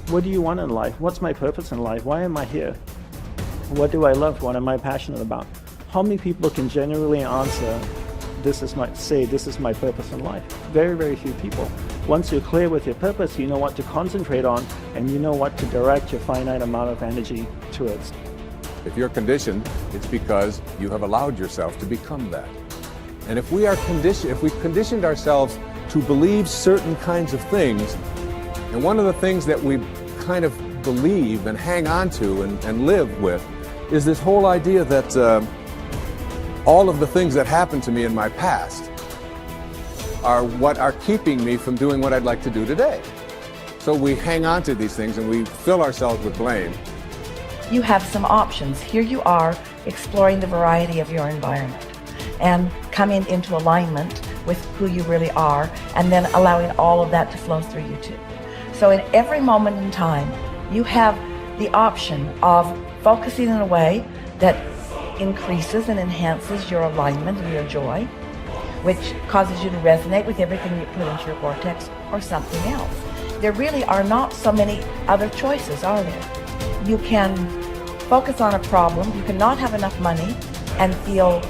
What do you want in life? What's my purpose in life? Why am I here? What do I love? What am I passionate about? How many people can genuinely answer, this is my purpose in life? Very, very few people. Once you're clear with your purpose, you know what to concentrate on, and you know what to direct your finite amount of energy towards. If you're conditioned, it's because you have allowed yourself to become that. And if we conditioned ourselves to believe certain kinds of things, and one of the things that we kind of believe and hang on to and live with is this whole idea that all of the things that happened to me in my past are what are keeping me from doing what I'd like to do today. So we hang on to these things and we fill ourselves with blame. You have some options. Here you are exploring the variety of your environment and coming into alignment with who you really are, and then allowing all of that to flow through you too. So in every moment in time, you have the option of focusing in a way that increases and enhances your alignment and your joy, which causes you to resonate with everything you put into your vortex, or something else. There really are not so many other choices, are there? You can focus on a problem. You cannot have enough money and feel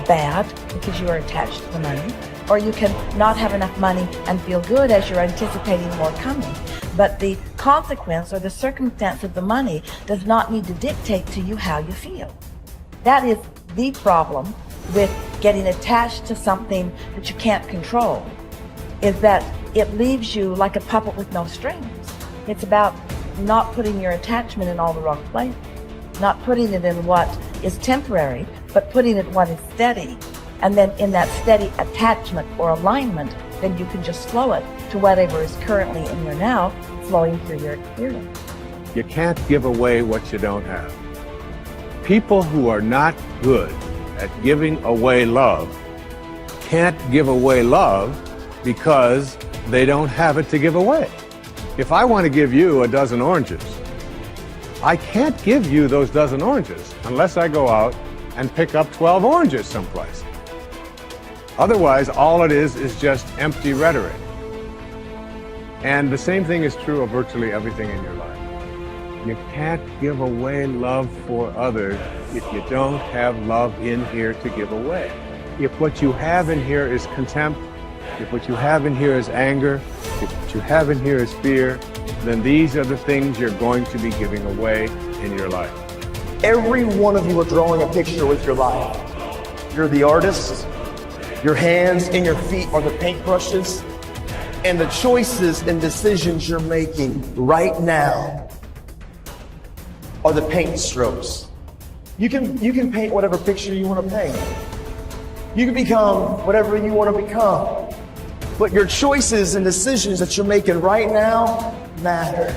bad because you are attached to the money, or you can not have enough money and feel good as you're anticipating more coming. But the consequence or the circumstance of the money does not need to dictate to you how you feel. That is the problem with getting attached to something that you can't control, is that it leaves you like a puppet with no strings. It's about not putting your attachment in all the wrong places, not putting it in what is temporary, but putting it in what is steady. And then in that steady attachment or alignment, then you can just flow it to whatever is currently in your now, flowing through your experience. You can't give away what you don't have. People who are not good at giving away love can't give away love because they don't have it to give away. If I want to give you a dozen oranges, I can't give you those dozen oranges unless I go out and pick up 12 oranges someplace. Otherwise, all it is just empty rhetoric. And the same thing is true of virtually everything in your life. You can't give away love for others if you don't have love in here to give away. If what you have in here is contempt, if what you have in here is anger, if what you have in here is fear, then these are the things you're going to be giving away in your life. Every one of you are drawing a picture with your life. You're the artist. Your hands and your feet are the paintbrushes. And the choices and decisions you're making right now are the paint strokes. You can paint whatever picture you want to paint. You can become whatever you want to become. But your choices and decisions that you're making right now matter.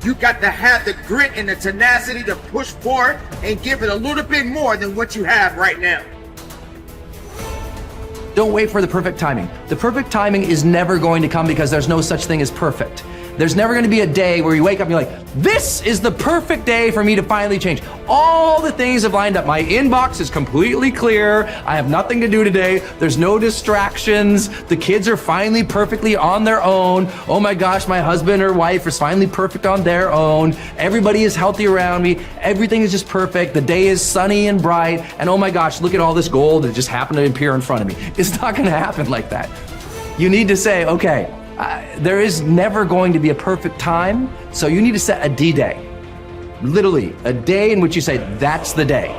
You got to have the grit and the tenacity to push forward and give it a little bit more than what you have right now. Don't wait for the perfect timing. The perfect timing is never going to come because there's no such thing as perfect. There's never going to be a day where you wake up and you're like, this is the perfect day for me to finally change. All the things have lined up. My inbox is completely clear. I have nothing to do today. There's no distractions. The kids are finally perfectly on their own. Oh my gosh, my husband or wife is finally perfect on their own. Everybody is healthy around me. Everything is just perfect. The day is sunny and bright. And oh my gosh, look at all this gold that just happened to appear in front of me. It's not going to happen like that. You need to say, okay, there is never going to be a perfect time, so you need to set a D-Day. Literally, a day in which you say, that's the day.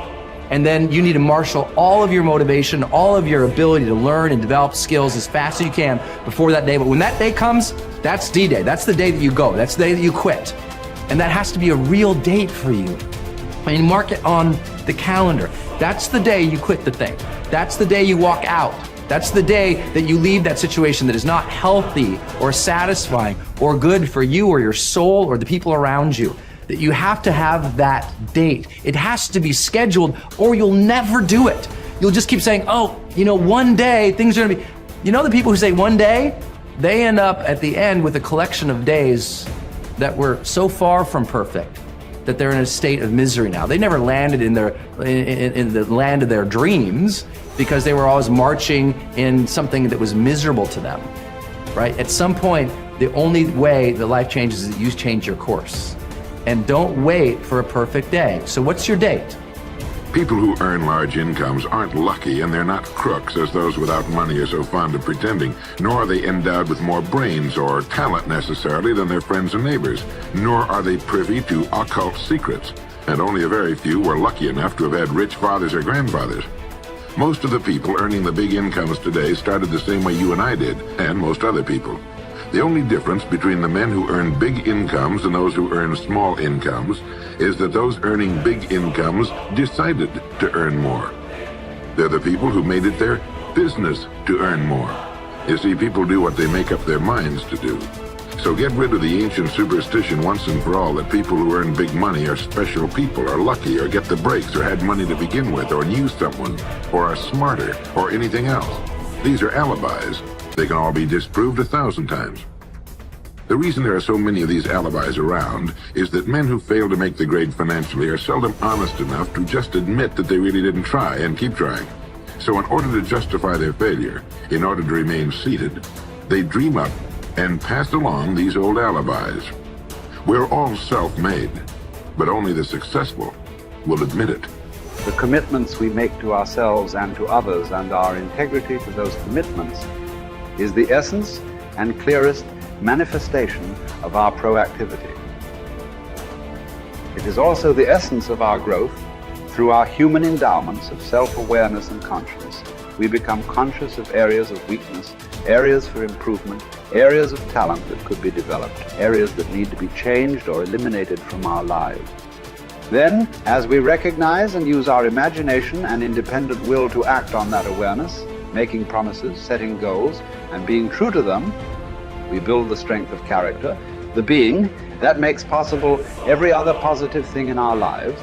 And then you need to marshal all of your motivation, all of your ability to learn and develop skills as fast as you can before that day. But when that day comes, that's D-Day. That's the day that you go. That's the day that you quit. And that has to be a real date for you. I mean, mark it on the calendar. That's the day you quit the thing. That's the day you walk out. That's the day that you leave that situation that is not healthy or satisfying or good for you or your soul or the people around you. That you have to have that date. It has to be scheduled or you'll never do it. You'll just keep saying, oh, you know, one day things are gonna be, you know, the people who say one day, they end up at the end with a collection of days that were so far from perfect that they're in a state of misery now. They never landed in the land of their dreams because they were always marching in something that was miserable to them, right? At some point, The only way that life changes is that you change your course. And don't wait for a perfect day. So what's your date? People who earn large incomes aren't lucky, and they're not crooks as those without money are so fond of pretending, nor are they endowed with more brains or talent necessarily than their friends and neighbors, nor are they privy to occult secrets, and only a very few were lucky enough to have had rich fathers or grandfathers. Most of the people earning the big incomes today started the same way you and I did, and most other people. The only difference between the men who earn big incomes and those who earn small incomes is that those earning big incomes decided to earn more. They're the people who made it their business to earn more. You see, people do what they make up their minds to do. So get rid of the ancient superstition once and for all that people who earn big money are special people, are lucky, or get the breaks, or had money to begin with, or knew someone, or are smarter, or anything else. These are alibis. They can all be disproved 1,000 times. The reason there are so many of these alibis around is that men who fail to make the grade financially are seldom honest enough to just admit that they really didn't try and keep trying. So in order to justify their failure, in order to remain seated, they dream up and pass along these old alibis. We're all self-made, but only the successful will admit it. The commitments we make to ourselves and to others, and our integrity to those commitments, is the essence and clearest manifestation of our proactivity. It is also the essence of our growth through our human endowments of self-awareness and consciousness. We become conscious of areas of weakness, areas for improvement, areas of talent that could be developed, areas that need to be changed or eliminated from our lives. Then, as we recognize and use our imagination and independent will to act on that awareness, making promises, setting goals, and being true to them, we build the strength of character, the being that makes possible every other positive thing in our lives.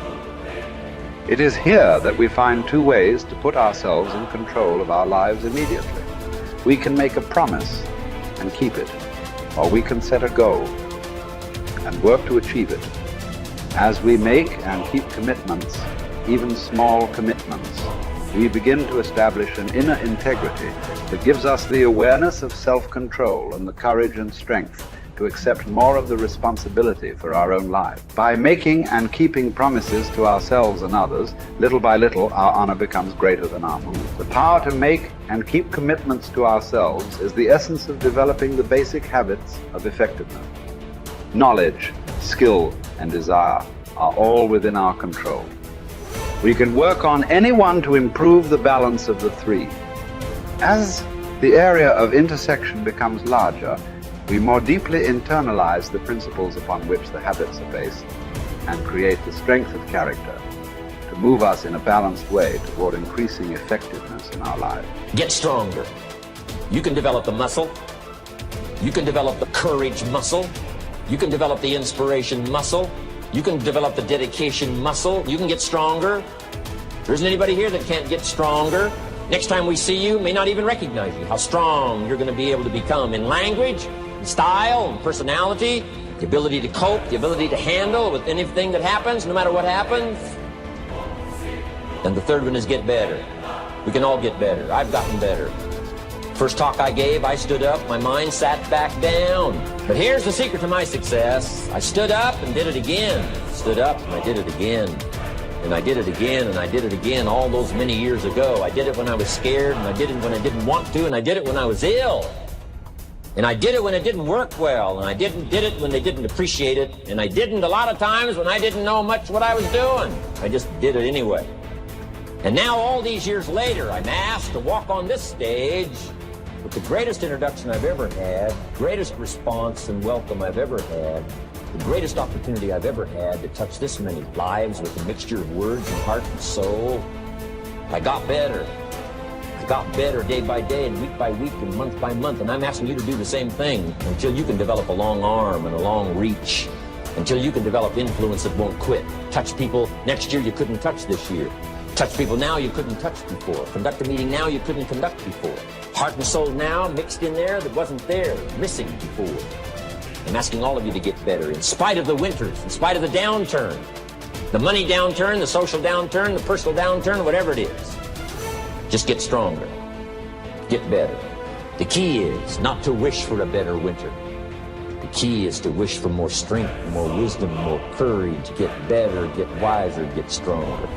It is here that we find two ways to put ourselves in control of our lives immediately. We can make a promise and keep it, or we can set a goal and work to achieve it. As we make and keep commitments, even small commitments, we begin to establish an inner integrity that gives us the awareness of self-control and the courage and strength to accept more of the responsibility for our own lives. By making and keeping promises to ourselves and others, little by little our honor becomes greater than our mood. The power to make and keep commitments to ourselves is the essence of developing the basic habits of effectiveness. Knowledge, skill, and desire are all within our control. We can work on any one to improve the balance of the three. As the area of intersection becomes larger, we more deeply internalize the principles upon which the habits are based and create the strength of character to move us in a balanced way toward increasing effectiveness in our lives. Get stronger. You can develop the muscle. You can develop the courage muscle. You can develop the inspiration muscle. You can develop the dedication muscle. You can get stronger. There isn't anybody here that can't get stronger. Next time we see you, may not even recognize you. How strong you're going to be able to become in language, in style, in personality, the ability to cope, the ability to handle with anything that happens, no matter what happens. And the third one is get better. We can all get better. I've gotten better. First talk I gave, I stood up, my mind sat back down. But here's the secret to my success. I stood up and did it again. Stood up and I did it again. And I did it again, and I did it again all those many years ago. I did it when I was scared, and I did it when I didn't want to, and I did it when I was ill. And I did it when it didn't work well, and I did it when they didn't appreciate it, and I didn't a lot of times when I didn't know much what I was doing. I just did it anyway. And now all these years later, I'm asked to walk on this stage with the greatest introduction I've ever had, greatest response and welcome I've ever had, the greatest opportunity I've ever had to touch this many lives with a mixture of words and heart and soul. I got better. I got better day by day and week by week and month by month, and I'm asking you to do the same thing until you can develop a long arm and a long reach, until you can develop influence that won't quit. Touch people next year you couldn't touch this year. Touch people now you couldn't touch before. Conduct a meeting now you couldn't conduct before. Heart and soul now mixed in there that wasn't there, missing before. I'm asking all of you to get better in spite of the winters, in spite of the downturn, the money downturn, the social downturn, the personal downturn, whatever it is. Just get stronger. Get better. The key is not to wish for a better winter, key is to wish for more strength, more wisdom, more courage, get better, get wiser, get stronger.